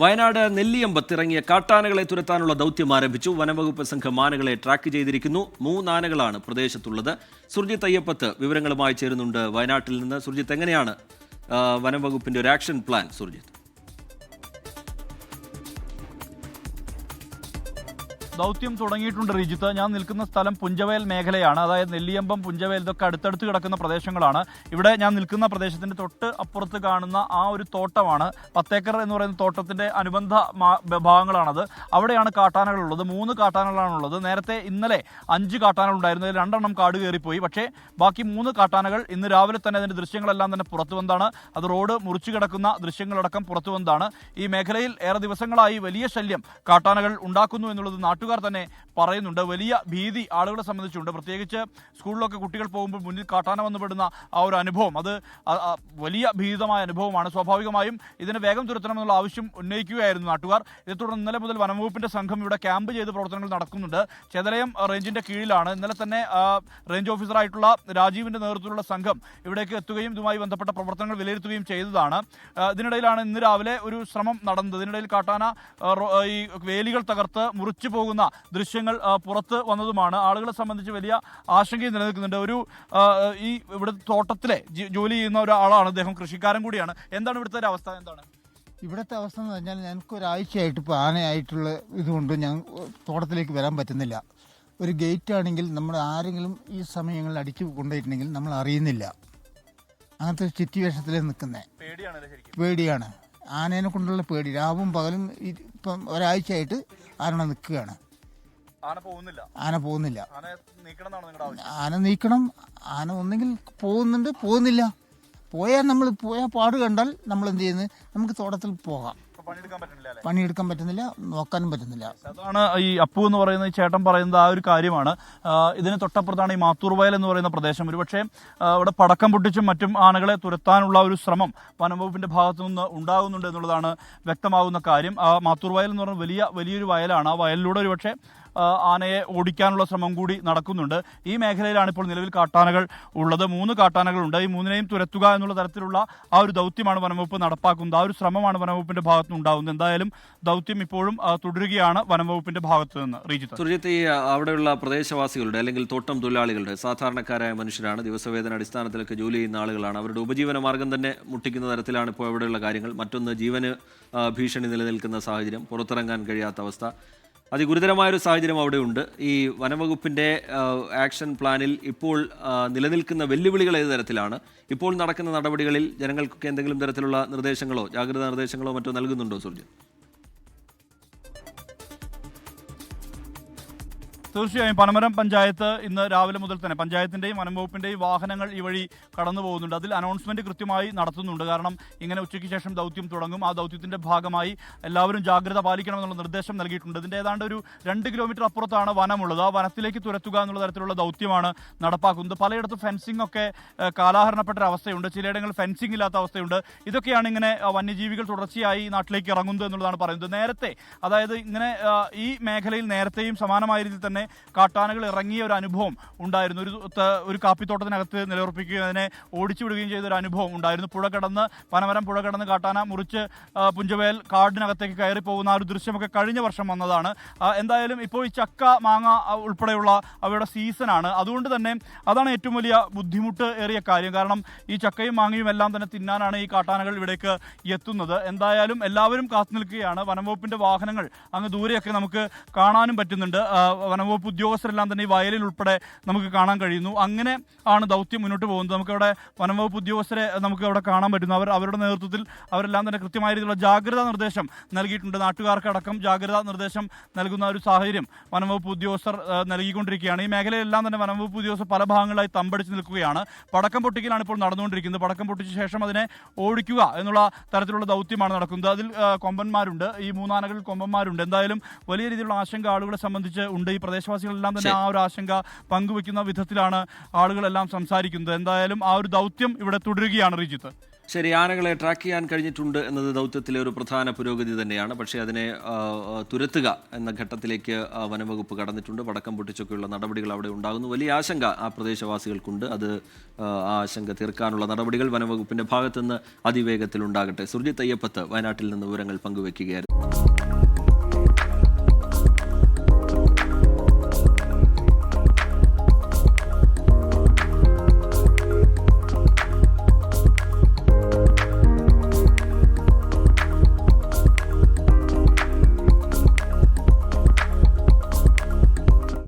വയനാട് നെല്ലിയമ്പത്തിറങ്ങിയ കാട്ടാനകളെ തുരത്താനുള്ള ദൗത്യം ആരംഭിച്ചു. വനംവകുപ്പ് സംഘം ആനകളെ ട്രാക്ക് ചെയ്തിരിക്കുന്നു. 3 ആനകളാണ് പ്രദേശത്തുള്ളത്. സുർജിത്ത് അയ്യപ്പത്ത് വിവരങ്ങളുമായി ചേരുന്നുണ്ട് വയനാട്ടിൽ നിന്ന്. സുർജിത്ത്, എങ്ങനെയാണ് വനംവകുപ്പിന്റെ ഒരു ആക്ഷൻ പ്ലാൻ? സുർജിത്ത്, ദൗത്യം തുടങ്ങിയിട്ടുണ്ട് റിജിത്ത്. ഞാൻ നിൽക്കുന്ന സ്ഥലം പുഞ്ചവേൽ മേഖലയാണ്. അതായത് നെല്ലിയമ്പം, പുഞ്ചവേൽ ഇതൊക്കെ അടുത്തടുത്ത് കിടക്കുന്ന പ്രദേശങ്ങളാണ്. ഇവിടെ ഞാൻ നിൽക്കുന്ന പ്രദേശത്തിന്റെ തൊട്ട് അപ്പുറത്ത് കാണുന്ന ആ ഒരു തോട്ടമാണ് 10 ഏക്കർ എന്ന് പറയുന്ന തോട്ടത്തിന്റെ അനുബന്ധ ഭാഗങ്ങളാണത്. അവിടെയാണ് കാട്ടാനകളുള്ളത്. 3 കാട്ടാനകളാണുള്ളത്. നേരത്തെ ഇന്നലെ 5 കാട്ടാനകൾ ഉണ്ടായിരുന്നു. അതിൽ 2 എണ്ണം കാട് കയറിപ്പോയി. പക്ഷേ ബാക്കി 3 കാട്ടാനകൾ ഇന്ന് രാവിലെ തന്നെ അതിന്റെ ദൃശ്യങ്ങളെല്ലാം തന്നെ പുറത്തു വന്നതാണ്. അത് റോഡ് മുറിച്ചു കിടക്കുന്ന ദൃശ്യങ്ങളടക്കം പുറത്തു വന്നതാണ്. ഈ മേഖലയിൽ ഏറെ ദിവസങ്ങളായി വലിയ ശല്യം കാട്ടാനകൾ ഉണ്ടാക്കുന്നു എന്നുള്ളത് നാട്ടുകാർ തന്നെ പറയുന്നുണ്ട്. വലിയ ഭീതി ആളുകളെ സംബന്ധിച്ചുണ്ട്. പ്രത്യേകിച്ച് സ്കൂളിലൊക്കെ കുട്ടികൾ പോകുമ്പോൾ മുന്നിൽ കാട്ടാന വന്നുപെടുന്ന ആ ഒരു അനുഭവം, അത് വലിയ ഭീതിതമായ അനുഭവമാണ്. സ്വാഭാവികമായും ഇതിനെ വേഗം തുരത്തണമെന്നുള്ള ആവശ്യം ഉന്നയിക്കുകയായിരുന്നു നാട്ടുകാർ. ഇതേ തുടർന്ന് ഇന്നലെ മുതൽ വനംവകുപ്പിന്റെ സംഘം ഇവിടെ ക്യാമ്പ് ചെയ്ത് പ്രവർത്തനങ്ങൾ നടക്കുന്നുണ്ട്. ചെതലയം റേഞ്ചിന്റെ കീഴിലാണ്. ഇന്നലെ തന്നെ റേഞ്ച് ഓഫീസറായിട്ടുള്ള രാജീവിന്റെ നേതൃത്വത്തിലുള്ള സംഘം ഇവിടേക്ക് എത്തുകയും ഇതുമായി ബന്ധപ്പെട്ട പ്രവർത്തനങ്ങൾ വിലയിരുത്തുകയും ചെയ്തതാണ്. ഇതിനിടയിലാണ് ഇന്ന് രാവിലെ ഒരു ശ്രമം നടന്നത്. ഇതിനിടയിൽ കാട്ടാന ഈ വേലികൾ തകർത്ത് മുറിച്ചു പോകുന്ന ദൃശ്യങ്ങൾ പുറത്ത് വന്നതുമാണ്. ആളുകളെ സംബന്ധിച്ച് വലിയ ആശങ്കയും നിലനിൽക്കുന്നുണ്ട്. ഈ ഇവിടെ തോട്ടത്തിലെ ജോലി ചെയ്യുന്ന ഒരാളാണ്. അദ്ദേഹം കൃഷിക്കാരൻ കൂടിയാണ്. എന്താണ് ഇവിടുത്തെ ഒരു അവസ്ഥ? എന്താണ് ഇവിടുത്തെ അവസ്ഥ എന്ന് പറഞ്ഞാൽ ഞങ്ങൾക്ക് ഒരാഴ്ചയായിട്ട് ഇപ്പോൾ ആനയായിട്ടുള്ള ഇതുകൊണ്ട് ഞാൻ തോട്ടത്തിലേക്ക് വരാൻ പറ്റുന്നില്ല. ഒരു ഗേറ്റ് ആണെങ്കിൽ നമ്മൾ ആരെങ്കിലും ഈ സമയങ്ങളിൽ അടിച്ചു കൊണ്ടുപോയിട്ടുണ്ടെങ്കിൽ നമ്മൾ അറിയുന്നില്ല. അങ്ങനത്തെ സിറ്റുവേഷനിൽ നിൽക്കുന്നത് പേടിയാണ്. ആനേനെ കൊണ്ടുള്ള പേടി. രാവും പകലും ഇപ്പം ഒരാഴ്ചയായിട്ട് ആന നിൽക്കുകയാണ്. ആന പോകുന്നില്ല. ആന നീക്കണം. ആന ഒന്നെങ്കിൽ പോകുന്നില്ല. പോയാൽ പാട് കണ്ടാൽ നമ്മൾ എന്ത് ചെയ്യുന്നത്? നമുക്ക് തോട്ടത്തിൽ പോകാം. പണിയെടുക്കാൻ പറ്റുന്നില്ല, നോക്കാനും പറ്റുന്നില്ല. അതാണ് ഈ അപ്പു എന്ന് പറയുന്ന ഈ ചേട്ടൻ പറയുന്നത്. ആ ഒരു കാര്യമാണ്. ഇതിന് തൊട്ടപ്പുറത്താണ് ഈ മാത്തൂർ വയൽ എന്ന് പറയുന്ന പ്രദേശം. ഒരുപക്ഷെ ഇവിടെ പടക്കം പൊട്ടിച്ചും മറ്റും ആനകളെ തുരത്താനുള്ള ഒരു ശ്രമം വനംവകുപ്പിന്റെ ഭാഗത്തു നിന്ന് ഉണ്ടാകുന്നുണ്ട് എന്നുള്ളതാണ് വ്യക്തമാകുന്ന കാര്യം. മാത്തൂർ വയൽ എന്ന് പറയുന്നത് വലിയൊരു വയലാണ്. ആ വയലിലൂടെ ഒരുപക്ഷെ ആനയെ ഓടിക്കാനുള്ള ശ്രമം കൂടി നടക്കുന്നുണ്ട്. ഈ മേഖലയിലാണ് ഇപ്പോൾ നിലവിൽ കാട്ടാനകൾ ഉള്ളത്. 3 കാട്ടാനകളുണ്ട്. ഈ 3നെയും തുരത്തുക എന്നുള്ള തരത്തിലുള്ള ആ ഒരു ദൗത്യമാണ് വനംവകുപ്പ് നടപ്പാക്കുന്നത്. ആ ഒരു ശ്രമമാണ് വനംവകുപ്പിന്റെ ഭാഗത്തു നിന്ന് ഉണ്ടാകുന്നത്. എന്തായാലും ദൗത്യം ഇപ്പോഴും തുടരുകയാണ് വനംവകുപ്പിന്റെ ഭാഗത്തു നിന്ന്. സുർജിത്ത്, ഈ അവിടെയുള്ള പ്രദേശവാസികളുടെ അല്ലെങ്കിൽ തോട്ടം തൊഴിലാളികളുടെ സാധാരണക്കാരായ മനുഷ്യരാണ്. ദിവസവേതന അടിസ്ഥാനത്തിലൊക്കെ ജോലി ചെയ്യുന്ന ആളുകളാണ്. അവരുടെ ഉപജീവന മാർഗം തന്നെ മുട്ടിക്കുന്ന തരത്തിലാണ് ഇപ്പോൾ ഇവിടെയുള്ള കാര്യങ്ങൾ. മറ്റൊന്ന്, ജീവന് ഭീഷണി നിലനിൽക്കുന്ന സാഹചര്യം, പുറത്തിറങ്ങാൻ കഴിയാത്ത അവസ്ഥ, അതിഗുരുതരമായൊരു സാഹചര്യം അവിടെയുണ്ട്. ഈ വനംവകുപ്പിൻ്റെ ആക്ഷൻ പ്ലാനിൽ ഇപ്പോൾ നിലനിൽക്കുന്ന വെല്ലുവിളികൾ ഏത് തരത്തിലാണ്? ഇപ്പോൾ നടക്കുന്ന നടപടികളിൽ ജനങ്ങൾക്കൊക്കെ എന്തെങ്കിലും തരത്തിലുള്ള നിർദ്ദേശങ്ങളോ ജാഗ്രതാ നിർദ്ദേശങ്ങളോ മറ്റോ നൽകുന്നുണ്ടോ സുർജിത്ത്? തീർച്ചയായും പനമരം പഞ്ചായത്ത് ഇന്ന് രാവിലെ മുതൽ തന്നെ പഞ്ചായത്തിൻ്റെയും വനംവകുപ്പിൻ്റെയും വാഹനങ്ങൾ ഈ വഴി കടന്നു പോകുന്നുണ്ട്. അതിൽ അനൗൺസ്മെന്റ് കൃത്യമായി നടത്തുന്നുണ്ട്. കാരണം ഇങ്ങനെ ഉച്ചയ്ക്ക് ശേഷം ദൗത്യം തുടങ്ങും. ആ ദൗത്യത്തിന്റെ ഭാഗമായി എല്ലാവരും ജാഗ്രത പാലിക്കണമെന്നുള്ള നിർദ്ദേശം നൽകിയിട്ടുണ്ട്. ഇതിൻ്റെ ഏതാണ്ട് ഒരു 2 കിലോമീറ്റർ അപ്പുറത്താണ് വനമുള്ളത്. ആ വനത്തിലേക്ക് തുരത്തുക എന്നുള്ള തരത്തിലുള്ള ദൗത്യമാണ് നടപ്പാക്കുന്നത്. പലയിടത്തും ഫെൻസിംഗ് ഒക്കെ കാലാഹരണപ്പെട്ട അവസ്ഥയുണ്ട്. ചിലയിടങ്ങളിൽ ഫെൻസിംഗ് ഇല്ലാത്ത അവസ്ഥയുണ്ട്. ഇതൊക്കെയാണ് ഇങ്ങനെ വന്യജീവികൾ തുടർച്ചയായി നാട്ടിലേക്ക് ഇറങ്ങുന്നത് എന്നുള്ളതാണ് പറയുന്നത്. നേരത്തെ, അതായത് ഇങ്ങനെ ഈ മേഖലയിൽ നേരത്തെയും സമാനമായ രീതിയിൽ തന്നെ കാട്ടാനകൾ ഇറങ്ങിയ ഒരു അനുഭവം ഉണ്ടായിരുന്നു. ഒരു കാപ്പിത്തോട്ടത്തിനകത്ത് നിലയുറപ്പിക്കുകയും അതിനെ ഓടിച്ചു വിടുകയും ചെയ്ത ഒരു അനുഭവം ഉണ്ടായിരുന്നു. പനമരം പുഴ കടന്ന് കാട്ടാന മുറിച്ച് പുഞ്ചവേൽ കാടിനകത്തേക്ക് കയറി പോകുന്ന ആ ഒരു ദൃശ്യമൊക്കെ കഴിഞ്ഞ വർഷം വന്നതാണ്. എന്തായാലും ഇപ്പോൾ ഈ ചക്ക, മാങ്ങ ഉൾപ്പെടെയുള്ള അവയുടെ സീസണാണ്. അതുകൊണ്ട് തന്നെ അതാണ് ഏറ്റവും വലിയ ബുദ്ധിമുട്ട് ഏറിയ കാര്യം. കാരണം ഈ ചക്കയും മാങ്ങയും എല്ലാം തന്നെ തിന്നാനാണ് ഈ കാട്ടാനകൾ ഇവിടേക്ക് എത്തുന്നത്. എന്തായാലും എല്ലാവരും കാത്തു നിൽക്കുകയാണ്. വനംവകുപ്പിന്റെ വാഹനങ്ങൾ അങ്ങ് ദൂരെയൊക്കെ നമുക്ക് കാണാനും പറ്റുന്നുണ്ട്. വനംവകുപ്പ് ഉദ്യോഗസ്ഥരെല്ലാം തന്നെ ഈ വയലിൽ ഉൾപ്പെടെ നമുക്ക് കാണാൻ കഴിയുന്നു. അങ്ങനെ ആണ് ദൗത്യം മുന്നോട്ട് പോകുന്നത്. നമുക്കവിടെ വനംവകുപ്പ് ഉദ്യോഗസ്ഥരെ നമുക്ക് അവിടെ കാണാൻ പറ്റുന്നു. അവരുടെ നേതൃത്വത്തിൽ അവരെല്ലാം തന്നെ കൃത്യമായ രീതിയിലുള്ള ജാഗ്രതാ നിർദ്ദേശം നൽകിയിട്ടുണ്ട്. നാട്ടുകാർക്കടക്കം ജാഗ്രതാ നിർദ്ദേശം നൽകുന്ന ഒരു സാഹചര്യം വനംവകുപ്പ് ഉദ്യോഗസ്ഥർ നൽകിക്കൊണ്ടിരിക്കുകയാണ്. ഈ മേഖലയിലെല്ലാം തന്നെ വനംവകുപ്പ് ഉദ്യോഗസ്ഥർ പല ഭാഗങ്ങളായി തമ്പടിച്ച് നിൽക്കുകയാണ്. പടക്കം പൊട്ടിക്കലാണ് ഇപ്പോൾ നടന്നുകൊണ്ടിരിക്കുന്നത്. പടക്കം പൊട്ടിച്ച ശേഷം അതിനെ ഓടിക്കുക എന്നുള്ള തരത്തിലുള്ള ദൗത്യമാണ് നടക്കുന്നത്. അതിൽ കൊമ്പന്മാരുണ്ട്. ഈ 3 ആനകളിൽ കൊമ്പന്മാരുണ്ട്. എന്തായാലും വലിയ രീതിയിലുള്ള ആശങ്ക ആളുകളെ സംബന്ധിച്ച് ഉണ്ട്. ഈ പ്രദേശവാസികളെല്ലാം തന്നെ ആ ഒരു ആശങ്ക പങ്കുവെക്കുന്ന വിധത്തിലാണ് ആളുകളെല്ലാം സംസാരിക്കുന്നത്. എന്തായാലും ആ ഒരു ദൗത്യം ഇവിടെ തുടരുകയാണ്. റിജിത്ത്. ശരി, ആനകളെ ട്രാക്ക് ചെയ്യാൻ കഴിഞ്ഞിട്ടുണ്ട് എന്നത് ദൗത്യത്തിലെ ഒരു പ്രധാന പുരോഗതി തന്നെയാണ്. പക്ഷേ അതിനെ തുരത്തുക എന്ന ഘട്ടത്തിലേക്ക് വനംവകുപ്പ് കടന്നിട്ടുണ്ട്. പടക്കം പൊട്ടിച്ചൊക്കെയുള്ള നടപടികൾ അവിടെ ഉണ്ടാകുന്നു. വലിയ ആശങ്ക ആ പ്രദേശവാസികൾക്കുണ്ട്. അത് ആ ആശങ്ക തീർക്കാനുള്ള നടപടികൾ വനംവകുപ്പിന്റെ ഭാഗത്തുനിന്ന് അതിവേഗത്തിൽ ഉണ്ടാകട്ടെ. സുർജിത്ത് അയ്യപ്പത്ത് വയനാട്ടിൽ നിന്ന് വിവരങ്ങൾ പങ്കുവയ്ക്കുകയായിരുന്നു.